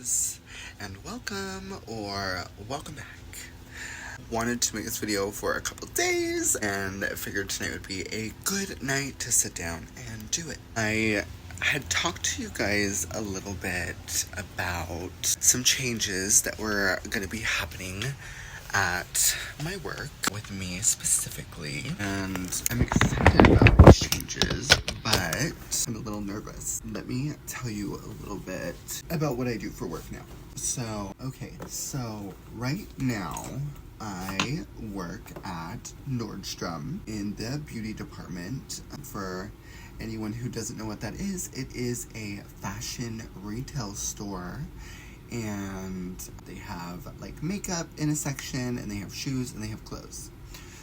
guys, and welcome back. Wanted to make this video for a couple days and figured tonight would be a good night to sit down and do it. I had talked to you guys a little bit about some changes that were going to be happening at my work with me specifically, and I'm excited about these changes, but I'm a little nervous. Let me tell you a little bit about what I do for work now. So right now I work at Nordstrom in the beauty department. For anyone who doesn't know what that is, it is a fashion retail store, and they have like makeup in a section, and they have shoes, and they have clothes.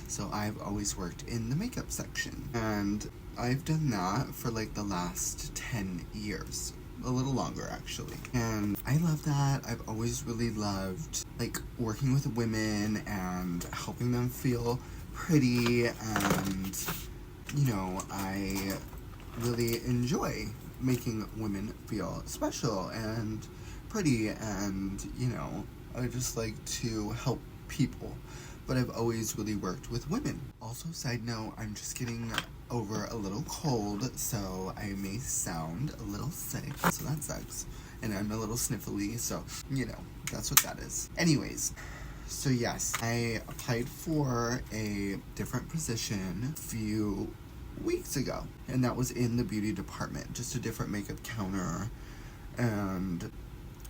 So I've always worked in the makeup section, and I've done that for like the last 10 years. A little longer actually. And I love that. I've always really loved like working with women and helping them feel pretty, and I really enjoy making women feel special and pretty, and I just like to help people, but I've always really worked with women. Also, side note, I'm just getting over a little cold, so I may sound a little sick, so that sucks, and I'm a little sniffly, so that's what that is. Anyways, so yes, I applied for a different position a few weeks ago, and that was in the beauty department, just a different makeup counter, and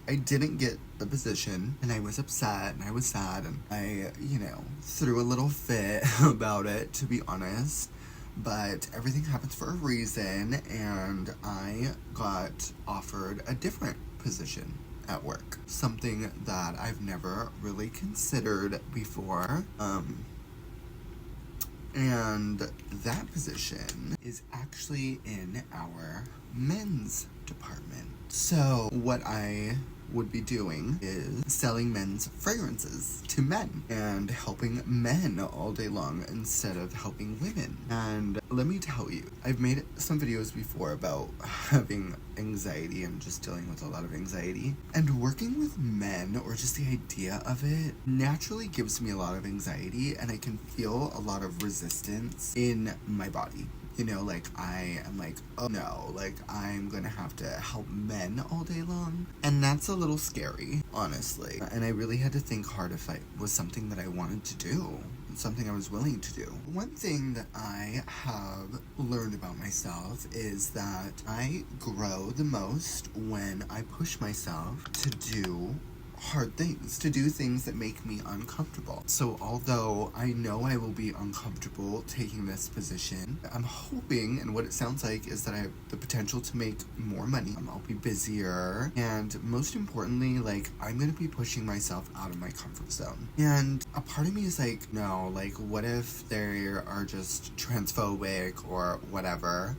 I didn't get the position, and I was upset, and I was sad, and I, threw a little fit about it, to be honest, but everything happens for a reason, and I got offered a different position at work, something that I've never really considered before, and that position is actually in our men's department. So what I would be doing is selling men's fragrances to men and helping men all day long instead of helping women. And let me tell you, I've made some videos before about having anxiety and just dealing with a lot of anxiety, and working with men, or just the idea of it, naturally gives me a lot of anxiety, and I can feel a lot of resistance in my body. Like I am like, oh no, like I'm gonna have to help men all day long. And that's a little scary, honestly. And I really had to think hard if it was something that I wanted to do, something I was willing to do. One thing that I have learned about myself is that I grow the most when I push myself to do hard things, to do things that make me uncomfortable. So although I know I will be uncomfortable taking this position, I'm hoping, and what it sounds like is that I have the potential to make more money. I'll be busier, and most importantly, like I'm gonna be pushing myself out of my comfort zone. And a part of me is like, no, like what if they are just transphobic or whatever?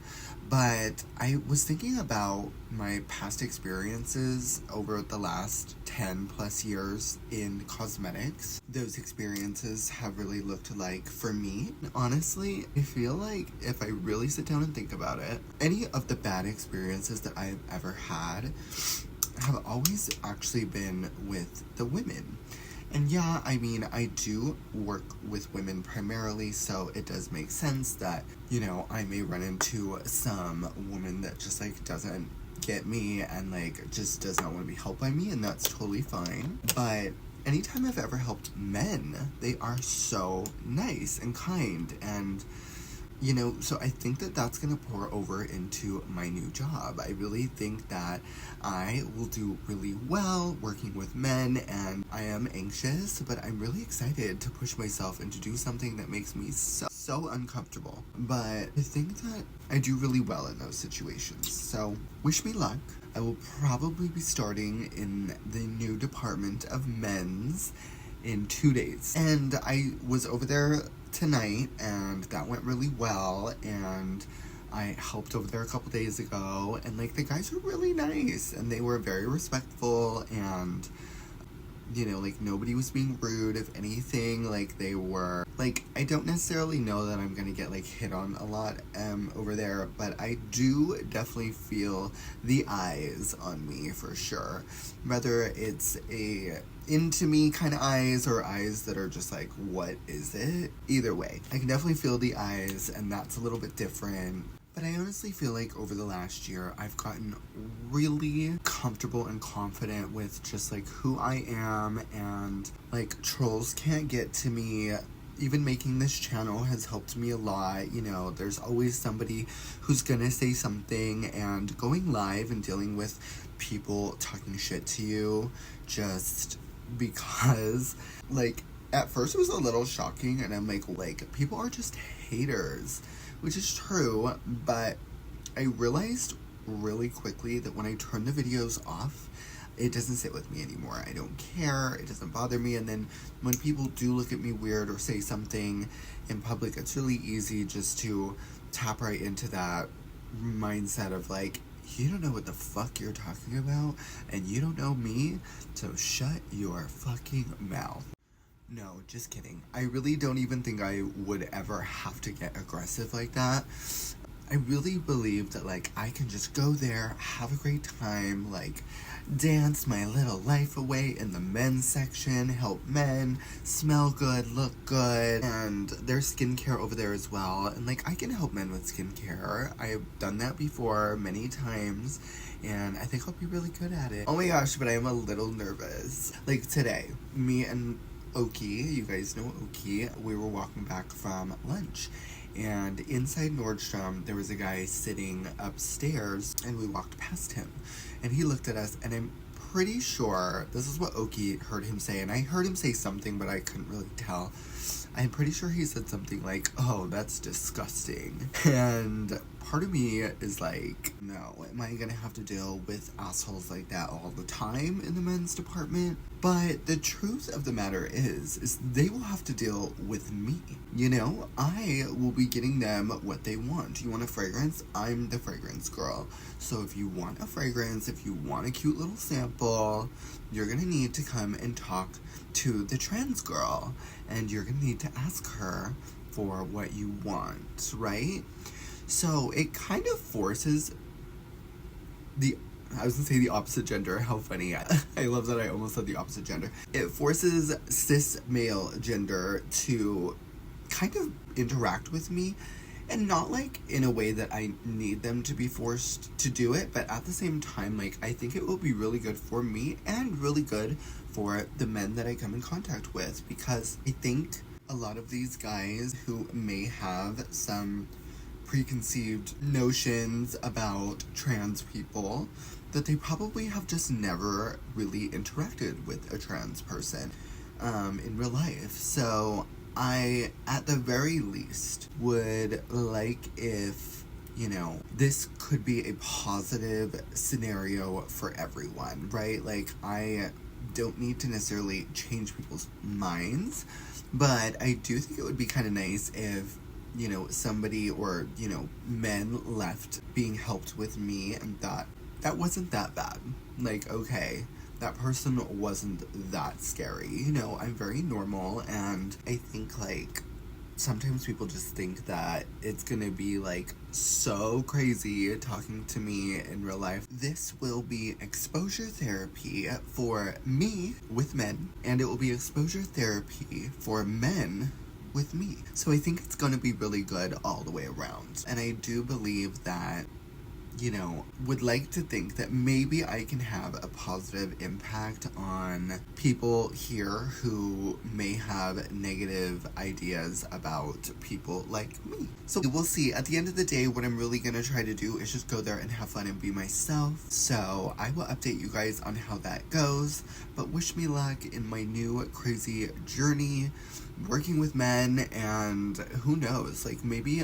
But I was thinking about my past experiences over the last 10 plus years in cosmetics. Those experiences have really looked like, for me, honestly, I feel like if I really sit down and think about it, any of the bad experiences that I've ever had have always actually been with the women. And yeah, I mean, I do work with women primarily, so it does make sense that, I may run into some woman that just, like, doesn't get me and, like, just does not want to be helped by me, and that's totally fine. But anytime I've ever helped men, they are so nice and kind, and so I think that that's going to pour over into my new job. I really think that I will do really well working with men, and I am anxious, but I'm really excited to push myself and to do something that makes me so uncomfortable. But I think that I do really well in those situations. So wish me luck. I will probably be starting in the new department of men's in 2 days. And I was over there tonight, and that went really well, and I helped over there a couple days ago, and like the guys were really nice, and they were very respectful, and you know, like, nobody was being rude. If anything, like, they were, like, I don't necessarily know that I'm gonna get, like, hit on a lot over there, but I do definitely feel the eyes on me for sure. Whether it's a into me kind of eyes or eyes that are just like, what is it? Either way, I can definitely feel the eyes, and that's a little bit different. But I honestly feel like over the last year, I've gotten really comfortable and confident with just like who I am, and like trolls can't get to me. Even making this channel has helped me a lot. You know, there's always somebody who's gonna say something, and going live and dealing with people talking shit to you just because, like, at first it was a little shocking, and I'm like, people are just haters. Which is true, but I realized really quickly that when I turn the videos off, it doesn't sit with me anymore. I don't care, it doesn't bother me, and then when people do look at me weird or say something in public, it's really easy just to tap right into that mindset of like, you don't know what the fuck you're talking about, and you don't know me, so shut your fucking mouth. No, just kidding. I really don't even think I would ever have to get aggressive like that. I really believe that, like, I can just go there, have a great time, like, dance my little life away in the men's section, help men smell good, look good, and there's skincare over there as well. And, like, I can help men with skincare. I've done that before many times, and I think I'll be really good at it. Oh my gosh, but I am a little nervous. Like, today, me and Oki, you guys know Oki, we were walking back from lunch, and inside Nordstrom there was a guy sitting upstairs, and we walked past him, and he looked at us, and I'm pretty sure this is what Oki heard him say, and I heard him say something but I couldn't really tell. I'm pretty sure he said something like, oh, that's disgusting. And part of me is like, no, am I gonna have to deal with assholes like that all the time in the men's department? But the truth of the matter is they will have to deal with me. You know, I will be getting them what they want. You want a fragrance? I'm the fragrance girl. So if you want a fragrance, if you want a cute little sample, you're gonna need to come and talk to the trans girl, and you're gonna need to ask her for what you want, right? So it kind of forces I was gonna say the opposite gender, how funny. I love that I almost said the opposite gender. It forces cis male gender to kind of interact with me, and not like in a way that I need them to be forced to do it, but at the same time, like, I think it will be really good for me and really good for the men that I come in contact with, because I think a lot of these guys who may have some preconceived notions about trans people, that they probably have just never really interacted with a trans person in real life. So I, at the very least, would like if, you know, this could be a positive scenario for everyone, right? Like, I don't need to necessarily change people's minds, but I do think it would be kind of nice if, you know, somebody or, you know, men left being helped with me and thought, that wasn't that bad. Like, okay, that person wasn't that scary. You know, I'm very normal, and I think, like, sometimes people just think that it's gonna be, like, so crazy talking to me in real life. This will be exposure therapy for me with men, and it will be exposure therapy for men with me. So I think it's gonna be really good all the way around. And I do believe that, you know, would like to think that maybe I can have a positive impact on people here who may have negative ideas about people like me. So we'll see. At the end of the day, what I'm really gonna try to do is just go there and have fun and be myself. So I will update you guys on how that goes, but wish me luck in my new crazy journey working with men, and who knows, like, maybe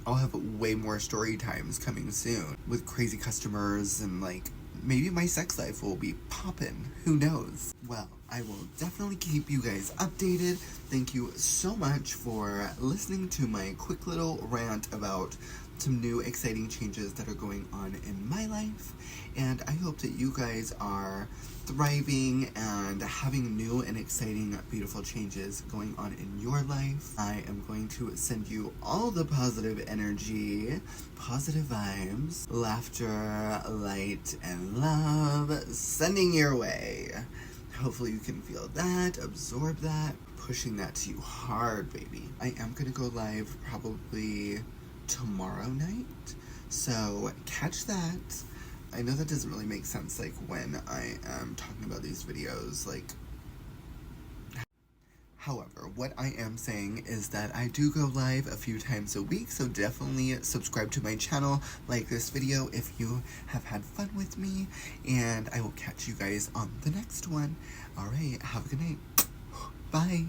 I'll have way more story times coming soon with crazy customers, and like maybe my sex life will be poppin'. Who knows? Well, I will definitely keep you guys updated. Thank you so much for listening to my quick little rant about some new exciting changes that are going on in my life. And I hope that you guys are thriving and having new and exciting, beautiful changes going on in your life. I am going to send you all the positive energy, positive vibes, laughter, light, and love, sending your way. Hopefully you can feel that, absorb that, pushing that to you hard, baby. I am gonna go live probably tomorrow night, so catch that. I know that doesn't really make sense, like, when I am talking about these videos, like... However, what I am saying is that I do go live a few times a week, so definitely subscribe to my channel, like this video if you have had fun with me, and I will catch you guys on the next one. Alright, have a good night. Bye!